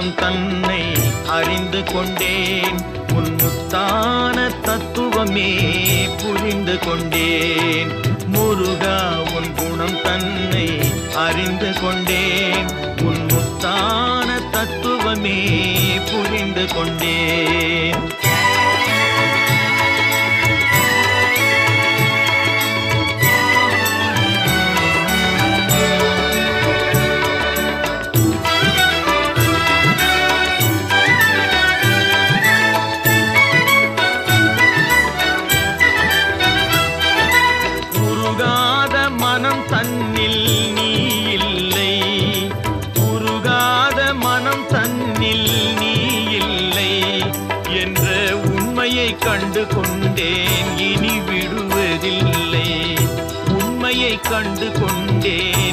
குணம் தன்னை அறிந்து கொண்டேன். உன் முத்தான தத்துவமே புரிந்து கொண்டேன். முருகா உன் குணம் தன்னை அறிந்து கொண்டேன். உன் முத்தான தத்துவமே புரிந்து கொண்டேன். மனம் தன்னில் நீ இல்லை, உருகாத மனம் தன்னில் நீ இல்லை என்ற உண்மையை கண்டு கொண்டேன். இனி விடுவதில்லை, உண்மையை கண்டு கொண்டேன்.